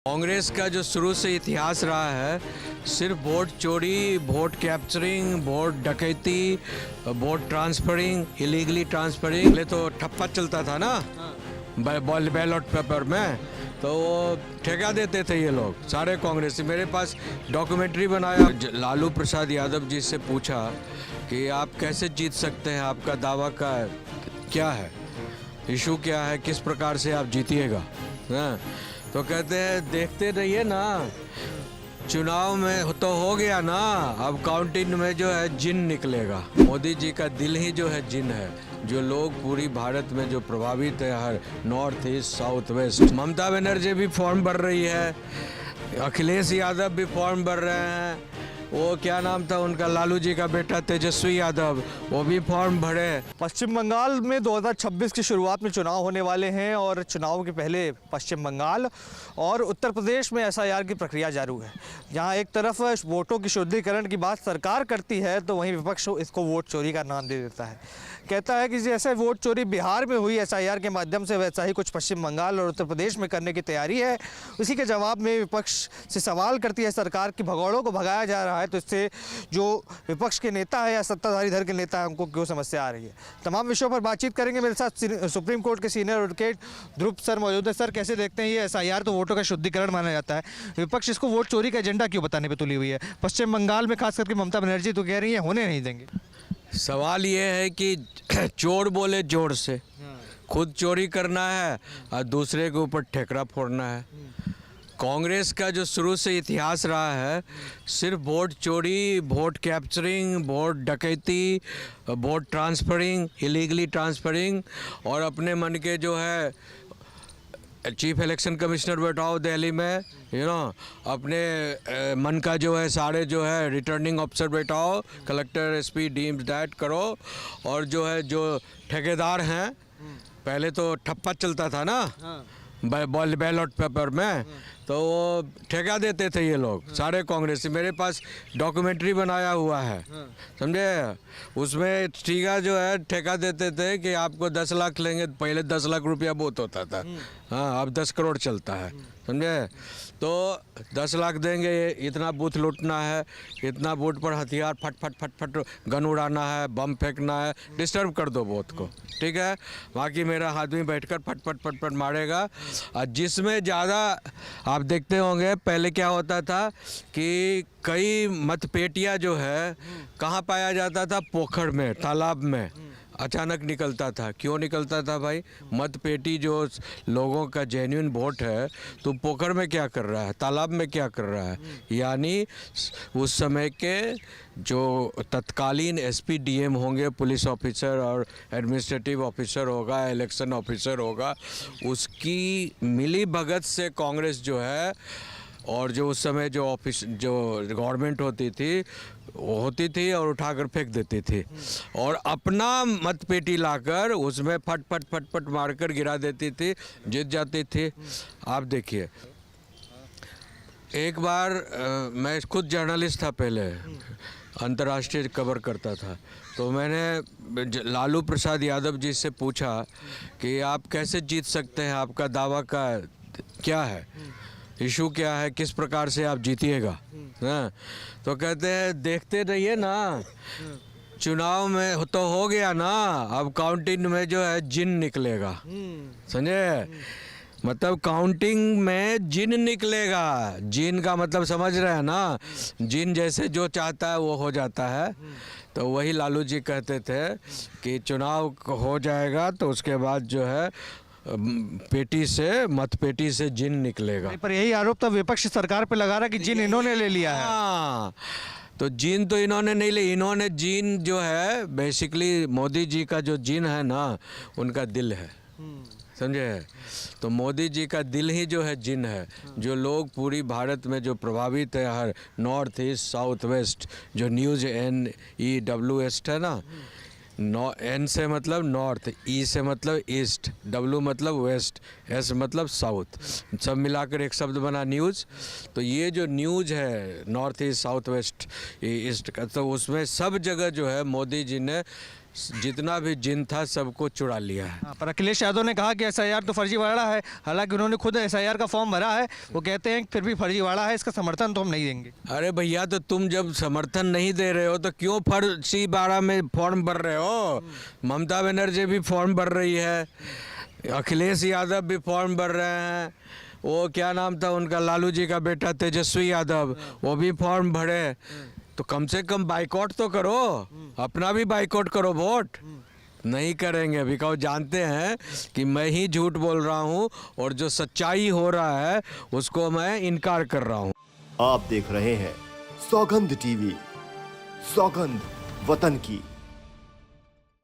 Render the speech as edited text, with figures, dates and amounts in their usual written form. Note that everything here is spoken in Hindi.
कांग्रेस का जो शुरू से इतिहास रहा है, सिर्फ वोट चोरी, वोट कैप्चरिंग, वोट डकैती, वोट ट्रांसफरिंग, इलीगली ट्रांसफरिंग। पहले तो ठप्पा चलता था ना बैलेट पेपर में, तो वो ठेका देते थे ये लोग सारे कांग्रेसी। मेरे पास डॉक्यूमेंट्री बनाया। लालू प्रसाद यादव जी से पूछा कि आप कैसे जीत सकते हैं, आपका दावा का क्या है, इशू क्या है, किस प्रकार से आप जीतिएगा। तो कहते हैं देखते रहिए ना, चुनाव में तो हो गया ना, अब काउंटिंग में जो है जिन निकलेगा। मोदी जी का दिल ही जो है जिन है, जो लोग पूरी भारत में जो प्रभावित है, हर north east south west. Mamata Banerjee भी फॉर्म भर रही है, अखिलेश यादव भी फॉर्म भर रहे हैं, वो क्या नाम था उनका, लालू जी का बेटा तेजस्वी यादव, वो भी फॉर्म भरे। पश्चिम बंगाल में 2026 की शुरुआत में चुनाव होने वाले हैं और चुनाव के पहले पश्चिम बंगाल और उत्तर प्रदेश में एसआईआर की प्रक्रिया जारी है। जहां एक तरफ वोटों की शुद्धिकरण की बात सरकार करती है, तो वहीं विपक्ष इसको वोट चोरी का नाम दे देता है। कहता है कि जैसे वोट चोरी बिहार में हुई एसआईआर के माध्यम से, वैसा ही कुछ पश्चिम बंगाल और उत्तर प्रदेश में करने की तैयारी है। उसी के जवाब में विपक्ष से सवाल करती है सरकार की भगौड़ों को भगाया जा रहा है, तो इससे जो विपक्ष के नेता है या सत्ताधारी दल के नेता है, उनको क्यों समस्या आ रही है। तमाम विषयों पर बातचीत करेंगे। मेरे साथ सुप्रीम कोर्ट के सीनियर एडवोकेट ध्रुव सर मौजूद है। सर, कैसे देखते हैं ये एसआईआर तो वोटों का शुद्धिकरण माना जाता है, विपक्ष इसको वोट चोरी का एजेंडा क्यों बताने पर तुली हुई है? पश्चिम बंगाल में खास करके ममता बनर्जी तो कह रही है होने नहीं देंगे। सवाल ये है कि चोर बोले जोर से, खुद चोरी करना है और दूसरे के ऊपर ठेकरा फोड़ना है। कांग्रेस का जो शुरू से इतिहास रहा है, सिर्फ वोट चोरी, वोट कैप्चरिंग, वोट डकैती, वोट ट्रांसफरिंग, इलीगली ट्रांसफरिंग, और अपने मन के जो है चीफ इलेक्शन कमिश्नर बैठाओ दिल्ली में, अपने मन का जो है सारे जो है रिटर्निंग ऑफिसर बैठाओ, कलेक्टर एसपी डीम्स दैट करो, और जो है जो ठेकेदार हैं, पहले तो ठप्पा चलता था ना बैलेट पेपर में, तो वो ठेका देते थे ये लोग सारे कांग्रेसी। मेरे पास डॉक्यूमेंट्री बनाया हुआ है, समझे। उसमें ठेका जो है ठेका देते थे कि आपको 10 लाख लेंगे, पहले 10 लाख रुपया बहुत होता था, हाँ अब 10 करोड़ चलता है, समझे। तो 10 लाख देंगे, इतना बूथ लूटना है, इतना बूथ पर हथियार फट फट फट फट गन उड़ाना है, बम फेंकना है, डिस्टर्ब कर दो बूथ को, ठीक है। बाकी मेरा आदमी बैठकर फट फट फट फट मारेगा। और जिसमें ज़्यादा आप देखते होंगे, पहले क्या होता था कि कई मतपेटियाँ जो है कहाँ पाया जाता था, पोखर में, तालाब में अचानक निकलता था। क्यों निकलता था भाई? मतपेटी जो लोगों का जेन्युइन वोट है, तो पोखर में क्या कर रहा है, तालाब में क्या कर रहा है। यानी उस समय के जो तत्कालीन एसपी डीएम होंगे, पुलिस ऑफिसर और एडमिनिस्ट्रेटिव ऑफिसर होगा, इलेक्शन ऑफिसर होगा, उसकी मिली भगत से कांग्रेस जो है, और जो उस समय जो ऑफिस जो गवर्नमेंट होती थी और उठाकर फेंक देती थी, और अपना मतपेटी लाकर उसमें फट फट फट फट मारकर गिरा देती थी, जीत जाती थी। आप देखिए, एक बार मैं खुद जर्नलिस्ट था, पहले अंतर्राष्ट्रीय कवर करता था, तो मैंने लालू प्रसाद यादव जी से पूछा कि आप कैसे जीत सकते हैं, आपका दावा का क्या है, इशू क्या है, किस प्रकार से आप जीतिएगा। तो कहते हैं देखते रहिए ना, चुनाव में तो हो गया ना, अब काउंटिंग में जो है जिन निकलेगा, समझे। मतलब काउंटिंग में जिन निकलेगा। जिन का मतलब समझ रहे हैं ना, जिन जैसे जो चाहता है वो हो जाता है। तो वही लालू जी कहते थे कि चुनाव हो जाएगा तो उसके बाद जो है पेटी से, मतपेटी से जिन निकलेगा। पर यही आरोप तो विपक्ष सरकार पे लगा रहा है कि जिन इन्होंने ले लिया है। हाँ, तो जिन तो इन्होंने नहीं ली, इन्होंने जिन जो है बेसिकली मोदी जी का जो जिन है ना, उनका दिल है, समझे। तो मोदी जी का दिल ही जो है जिन है, जो लोग पूरी भारत में जो प्रभावित है, हर नॉर्थ ईस्ट साउथ वेस्ट, जो न्यूज़ NEWS है ना, N से मतलब नॉर्थ, E से मतलब ईस्ट, W मतलब वेस्ट, एस मतलब साउथ, सब मिलाकर एक शब्द बना न्यूज़। तो ये जो न्यूज़ है north east, south west, east का, तो उसमें सब जगह जो है मोदी जी ने जितना भी जिन था सबको चुरा लिया है। हाँ, पर अखिलेश यादव ने कहा कि एसआईआर तो फर्जीवाड़ा है, हालांकि उन्होंने खुद एसआईआर का फॉर्म भरा है। वो कहते हैं कि फिर भी फर्जीवाड़ा है, इसका समर्थन तो हम नहीं देंगे। अरे भैया, तो तुम जब समर्थन नहीं दे रहे हो तो क्यों फर्जीवाड़ा में फॉर्म भर रहे हो? ममता बनर्जी भी फॉर्म भर रही है, अखिलेश यादव भी फॉर्म भर रहे हैं, वो क्या नाम था उनका, लालू जी का बेटा तेजस्वी यादव, वो भी फॉर्म भरे। तो कम से कम बाइकआउट तो करो, अपना भी बाइकआउट करो वोट। नहीं करेंगे बिकॉज जानते हैं कि मैं ही झूठ बोल रहा हूं और जो सच्चाई हो रहा है उसको मैं इनकार कर रहा हूं। आप देख रहे हैं सौगंध टीवी, सौगंध वतन की।